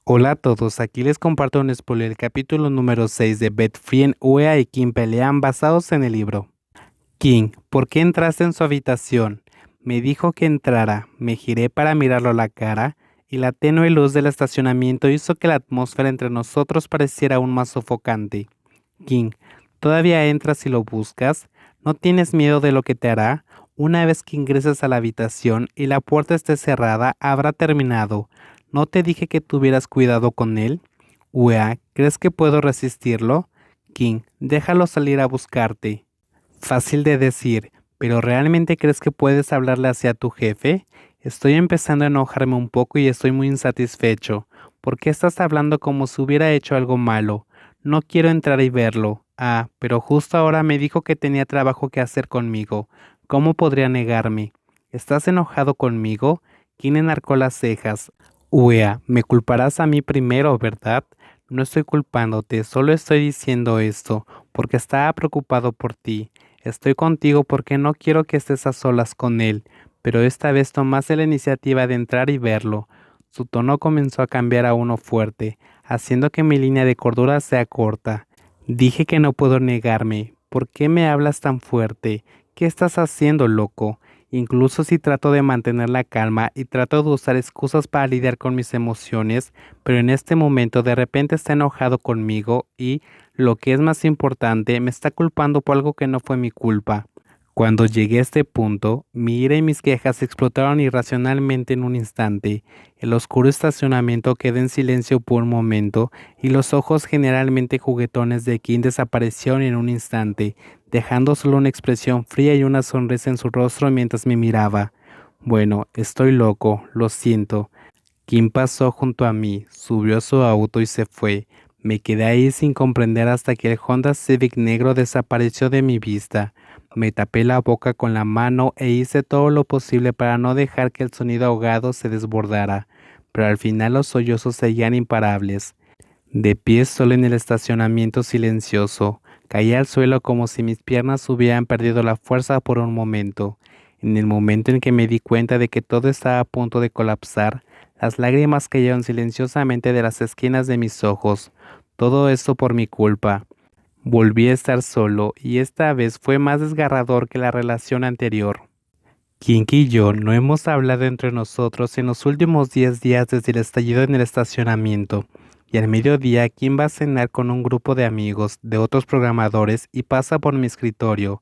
Hola a todos, aquí les comparto un spoiler, el capítulo número 6 de Betfrien, Uea y Kim pelean basados en el libro. King, ¿por qué entraste en su habitación? Me dijo que entrara, me giré para mirarlo a la cara y la tenue luz del estacionamiento hizo que la atmósfera entre nosotros pareciera aún más sofocante. King, ¿todavía entras y lo buscas? ¿No tienes miedo de lo que te hará? Una vez que ingreses a la habitación y la puerta esté cerrada, habrá terminado. ¿No te dije que tuvieras cuidado con él? Ua, ¿crees que puedo resistirlo? King, déjalo salir a buscarte. Fácil de decir, pero ¿realmente crees que puedes hablarle hacia tu jefe? Estoy empezando a enojarme un poco y estoy muy insatisfecho. ¿Por qué estás hablando como si hubiera hecho algo malo? No quiero entrar y verlo. Ah, pero justo ahora me dijo que tenía trabajo que hacer conmigo. ¿Cómo podría negarme? ¿Estás enojado conmigo? ¿Quién enarcó las cejas? Uea, me culparás a mí primero, ¿verdad? No estoy culpándote, solo estoy diciendo esto, porque estaba preocupado por ti. Estoy contigo porque no quiero que estés a solas con él, pero esta vez tomaste la iniciativa de entrar y verlo. Su tono comenzó a cambiar a uno fuerte, haciendo que mi línea de cordura sea corta. Dije que no puedo negarme. ¿Por qué me hablas tan fuerte? ¿Qué estás haciendo, loco? Incluso si trato de mantener la calma y trato de usar excusas para lidiar con mis emociones, pero en este momento de repente está enojado conmigo y, lo que es más importante, me está culpando por algo que no fue mi culpa. Cuando llegué a este punto, mi ira y mis quejas explotaron irracionalmente en un instante. El oscuro estacionamiento quedó en silencio por un momento y los ojos generalmente juguetones de Kim desaparecieron en un instante, dejando solo una expresión fría y una sonrisa en su rostro mientras me miraba. Bueno, estoy loco, lo siento. Kim pasó junto a mí, subió a su auto y se fue. Me quedé ahí sin comprender hasta que el Honda Civic negro desapareció de mi vista. Me tapé la boca con la mano e hice todo lo posible para no dejar que el sonido ahogado se desbordara, pero al final los sollozos seguían imparables. De pie solo en el estacionamiento silencioso, caí al suelo como si mis piernas hubieran perdido la fuerza por un momento. En el momento en que me di cuenta de que todo estaba a punto de colapsar, las lágrimas cayeron silenciosamente de las esquinas de mis ojos. Todo esto por mi culpa. Volví a estar solo y esta vez fue más desgarrador que la relación anterior. Kinky y yo no hemos hablado entre nosotros en los últimos 10 días desde el estallido en el estacionamiento, y al mediodía Kim va a cenar con un grupo de amigos de otros programadores y pasa por mi escritorio,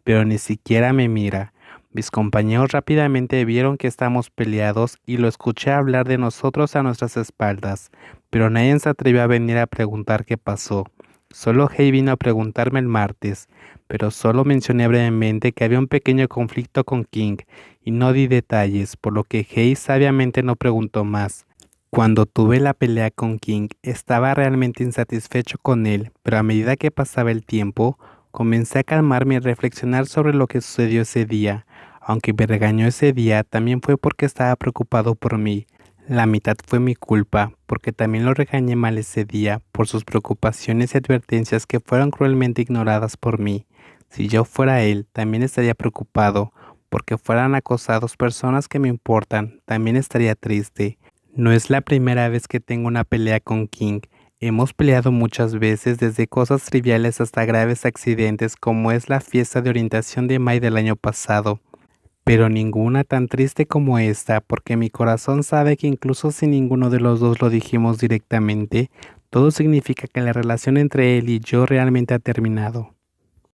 pero ni siquiera me mira. Mis compañeros rápidamente vieron que estamos peleados y lo escuché hablar de nosotros a nuestras espaldas, pero nadie se atrevió a venir a preguntar qué pasó. Solo Hey vino a preguntarme el martes, pero solo mencioné brevemente que había un pequeño conflicto con King y no di detalles, por lo que Hey sabiamente no preguntó más. Cuando tuve la pelea con King, estaba realmente insatisfecho con él, pero a medida que pasaba el tiempo, comencé a calmarme y reflexionar sobre lo que sucedió ese día. Aunque me regañó ese día, también fue porque estaba preocupado por mí. La mitad fue mi culpa, porque también lo regañé mal ese día por sus preocupaciones y advertencias que fueron cruelmente ignoradas por mí. Si yo fuera él, también estaría preocupado, porque fueran acosados personas que me importan, también estaría triste. No es la primera vez que tengo una pelea con King. Hemos peleado muchas veces, desde cosas triviales hasta graves accidentes como es la fiesta de orientación de May del año pasado, pero ninguna tan triste como esta, porque mi corazón sabe que incluso si ninguno de los dos lo dijimos directamente, todo significa que la relación entre él y yo realmente ha terminado.